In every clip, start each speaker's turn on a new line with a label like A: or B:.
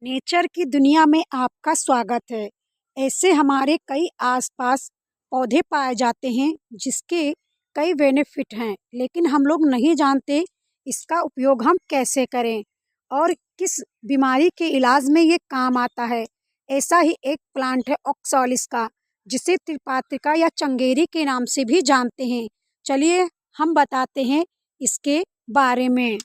A: Nature की दुनिया में आपका स्वागत है। ऐसे हमारे कई आसपास पौधे पाए जाते हैं जिसके कई बेनिफिट हैं, लेकिन हम लोग नहीं जानते इसका उपयोग हम कैसे करें और किस बीमारी के इलाज में ये काम आता है। ऐसा ही एक प्लांट है ऑक्सॉलिस का, जिसे त्रिपात्रिका या चंगेरी के नाम से भी जानते हैं। चलिए हम बताते हैं इसके बारे में।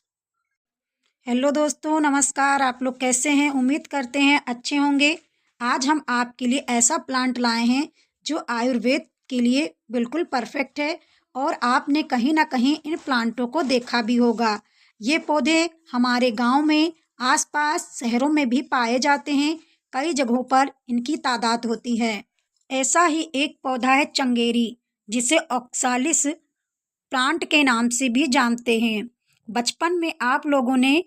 A: हेलो दोस्तों, नमस्कार। आप लोग कैसे हैं? उम्मीद करते हैं अच्छे होंगे। आज हम आपके लिए ऐसा प्लांट लाए हैं जो आयुर्वेद के लिए बिल्कुल परफेक्ट है और आपने कहीं ना कहीं इन प्लांटों को देखा भी होगा। ये पौधे हमारे गांव में, आसपास शहरों में भी पाए जाते हैं। कई जगहों पर इनकी तादाद होती है। ऐसा ही एक पौधा है चंगेरी, जिसे ऑक्सालिस प्लांट के नाम से भी जानते हैं। बचपन में आप लोगों ने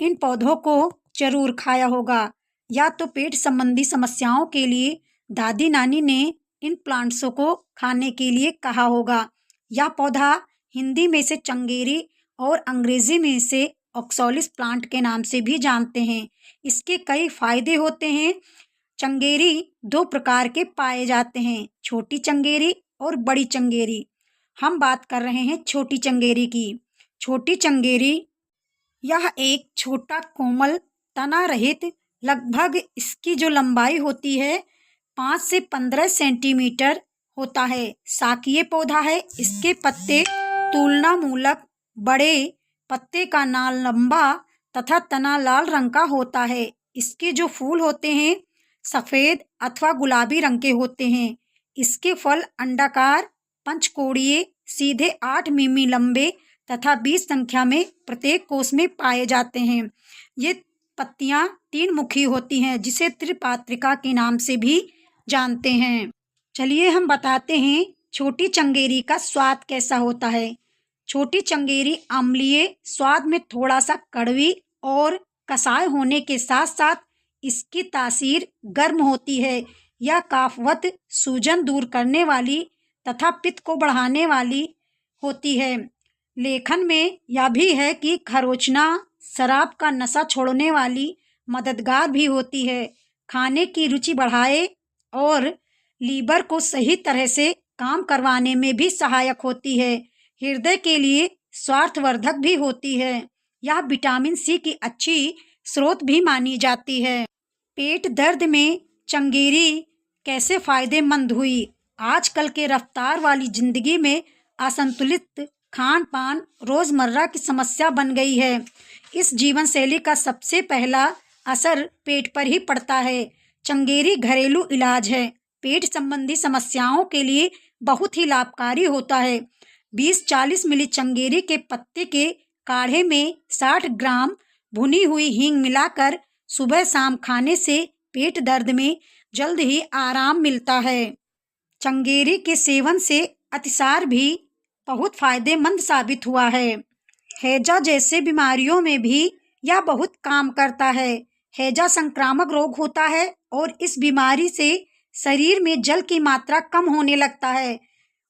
A: इन पौधों को जरूर खाया होगा, या तो पेट संबंधी समस्याओं के लिए दादी नानी ने इन प्लांट्सों को खाने के लिए कहा होगा। यह पौधा हिंदी में से चंगेरी और अंग्रेजी में से ऑक्सॉलिस प्लांट के नाम से भी जानते हैं। इसके कई फायदे होते हैं। चंगेरी दो प्रकार के पाए जाते हैं, छोटी चंगेरी और बड़ी चंगेरी। हम बात कर रहे हैं छोटी चंगेरी की। छोटी चंगेरी यह एक छोटा कोमल तना रहित, लगभग इसकी जो लंबाई होती है 5 से 15 सेंटीमीटर होता है, शाकीय पौधा है। इसके पत्ते तुलनामूलक बड़े, पत्ते का नाल लंबा तथा तना लाल रंग का होता है। इसके जो फूल होते हैं सफ़ेद अथवा गुलाबी रंग के होते हैं। इसके फल अंडाकार, पंचकोणीय, सीधे 8 मिमी लंबे तथा 20 संख्या में प्रत्येक कोष में पाए जाते हैं। ये पत्तियां 3 मुखी होती हैं, जिसे त्रिपात्रिका के नाम से भी जानते हैं। चलिए हम बताते हैं छोटी चंगेरी का स्वाद कैसा होता है। छोटी चंगेरी अम्लीय स्वाद में थोड़ा सा कड़वी और कसाय होने के साथ साथ इसकी तासीर गर्म होती है। यह काफवत, सूजन दूर करने वाली तथा पित्त को बढ़ाने वाली होती है। लेखन में यह भी है कि खरोचना, शराब का नशा छोड़ने वाली, मददगार भी होती है। खाने की रुचि बढ़ाए और लीवर को सही तरह से काम करवाने में भी सहायक होती है। हृदय के लिए स्वास्थ्यवर्धक भी होती है। यह विटामिन सी की अच्छी स्रोत भी मानी जाती है। पेट दर्द में चंगेरी कैसे फायदेमंद हुई? आजकल के रफ्तार वाली जिंदगी में असंतुलित खान पान रोजमर्रा की समस्या बन गई है। इस जीवन शैली का सबसे पहला असर पेट पर ही पड़ता है। चंगेरी घरेलू इलाज है। पेट संबंधी समस्याओं के लिए बहुत ही लाभकारी होता है। 20-40 मिली चंगेरी के पत्ते के काढ़े में 60 ग्राम भुनी हुई हींग मिलाकर सुबह शाम खाने से पेट दर्द में जल्द ही आराम मिलता है। चंगेरी के सेवन से अतिसार भी बहुत फायदेमंद साबित हुआ है। हैजा जैसे बीमारियों में भी यह बहुत काम करता है। हैजा संक्रामक रोग होता है और इस बीमारी से शरीर में जल की मात्रा कम होने लगता है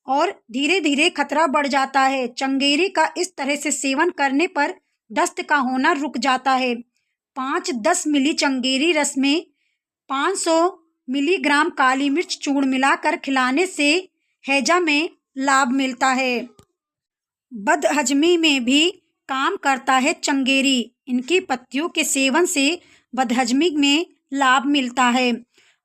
A: और धीरे धीरे खतरा बढ़ जाता है। चंगेरी का इस तरह से सेवन करने पर दस्त का होना रुक जाता है। 5-10 मिली चंगेरी रस में 500 मिलीग्राम काली मिर्च चूर्ण मिलाकर खिलाने से हैजा में लाभ मिलता है। बदहजमी में भी काम करता है चंगेरी। इनकी पत्तियों के सेवन से बदहजमी में लाभ मिलता है।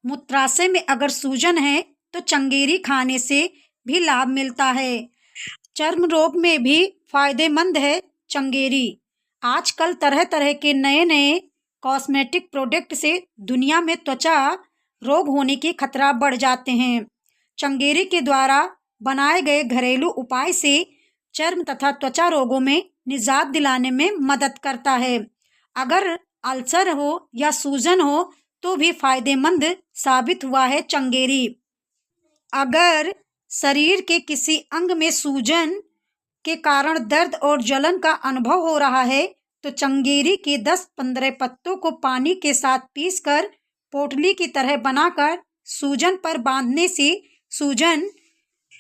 A: मूत्राशय में अगर सूजन है तो चंगेरी खाने से भी लाभ मिलता है। चर्म रोग में भी फायदेमंद है चंगेरी। आजकल तरह तरह के नए नए कॉस्मेटिक प्रोडक्ट से दुनिया में त्वचा रोग होने की खतरा बढ़ जाते हैं। चंगेरी के द्वारा बनाए गए घरेलू उपाय से चर्म तथा त्वचा रोगों में निजात दिलाने में मदद करता है। अगर अल्सर हो या सूजन हो तो भी फायदेमंद साबित हुआ है चंगेरी। अगर शरीर के किसी अंग में सूजन के कारण दर्द और जलन का अनुभव हो रहा है तो चंगेरी के 10-15 पत्तों को पानी के साथ पीसकर पोटली की तरह बनाकर सूजन पर बांधने से सूजन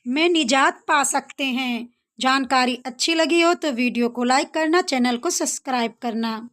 A: में निजात पा सकते हैं। जानकारी अच्छी लगी हो तो वीडियो को लाइक करना, चैनल को सब्सक्राइब करना।